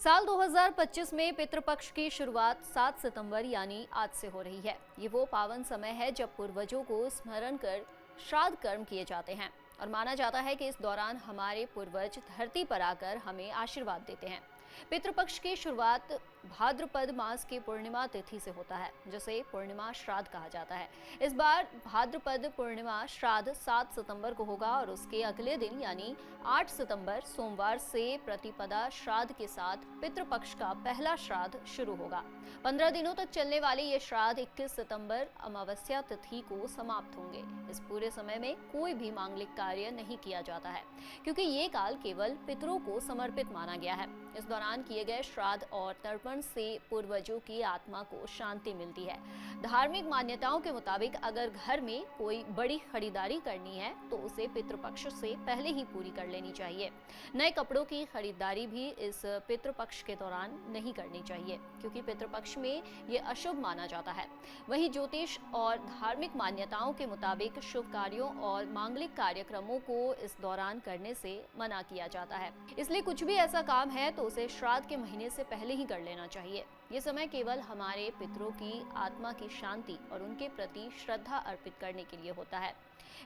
साल 2025 में पितृपक्ष की शुरुआत 7 सितंबर यानी आज से हो रही है। ये वो पावन समय है जब पूर्वजों को स्मरण कर श्राद्ध कर्म किए जाते हैं और माना जाता है कि इस दौरान हमारे पूर्वज धरती पर आकर हमें आशीर्वाद देते हैं। पितृपक्ष की शुरुआत भाद्रपद मास की पूर्णिमा तिथि से होता है, जिसे पूर्णिमा श्राद्ध कहा जाता है। इस बार भाद्रपद पूर्णिमा श्राद्ध 7 सितंबर को होगा और उसके अगले दिन यानी 8 सितंबर सोमवार से प्रतिपदा श्राद्ध के साथ पितृपक्ष का पहला श्राद्ध शुरू होगा। 15 दिनों तक चलने वाले ये श्राद्ध 21 सितंबर अमावस्या तिथि को समाप्त होंगे। इस पूरे समय में कोई भी मांगलिक कार्य नहीं किया जाता है, क्योंकि ये काल केवल पितरों को समर्पित माना गया है। इस दौरान किए गए श्राद्ध और तर्पण से पूर्वजों की आत्मा को शांति मिलती है। धार्मिक मान्यताओं के मुताबिक अगर घर में कोई बड़ी खरीदारी करनी है तो उसे पितृपक्ष से पहले ही पूरी कर लेनी चाहिए। नए कपड़ों की खरीदारी भी इस पितृपक्ष के दौरान नहीं करनी चाहिए, क्योंकि पितृपक्ष में ये अशुभ माना जाता है। वहीं ज्योतिष और धार्मिक मान्यताओं के मुताबिक शुभ कार्यों और मांगलिक कार्यक्रमों को इस दौरान करने से मना किया जाता है। इसलिए कुछ भी ऐसा काम है तो उसे श्राद्ध के महीने से पहले ही कर लेना चाहिए। ये समय केवल हमारे पितरों की आत्मा की शांति और उनके प्रति श्रद्धा अर्पित करने के लिए होता है।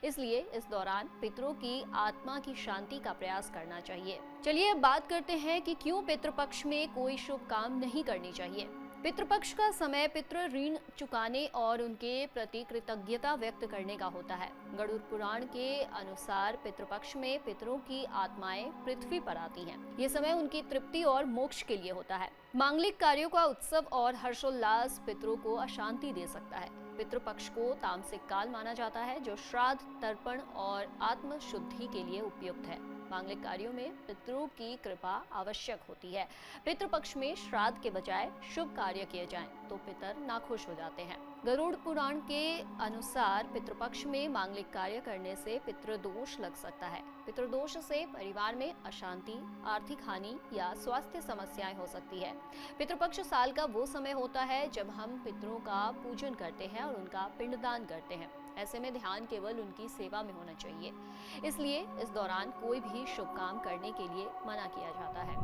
इसलिए इस दौरान पितरों की आत्मा की शांति का प्रयास करना चाहिए। चलिए अब बात करते हैं कि क्यों पितृपक्ष में कोई शुभ काम नहीं करनी चाहिए। पितृपक्ष का समय पितृ ऋण चुकाने और उनके प्रति कृतज्ञता व्यक्त करने का होता है। गरुड़ पुराण के अनुसार पितृपक्ष में पितरों की आत्माएं पृथ्वी पर आती हैं। ये समय उनकी तृप्ति और मोक्ष के लिए होता है। मांगलिक कार्यों का उत्सव और हर्षोल्लास पितरों को अशांति दे सकता है। पितृपक्ष को तामसिक काल माना जाता है, जो श्राद्ध, तर्पण और आत्म शुद्धि के लिए उपयुक्त है। मांगलिक कार्यों में पितरों की कृपा आवश्यक होती है। पितृपक्ष में श्राद्ध के बजाय शुभ कार्य किए जाएं तो पितर नाखुश हो जाते हैं। गरुड़ पुराण के अनुसार पितृपक्ष में मांगलिक कार्य करने से पितृदोष लग सकता है। पितृदोष से परिवार में अशांति, आर्थिक हानि या स्वास्थ्य समस्याएं हो सकती है। पितृपक्ष साल का वो समय होता है जब हम पितरों का पूजन करते हैं और उनका पिंडदान करते हैं। ऐसे में ध्यान केवल उनकी सेवा में होना चाहिए। इसलिए इस दौरान कोई भी शुभ काम करने के लिए मना किया जाता है।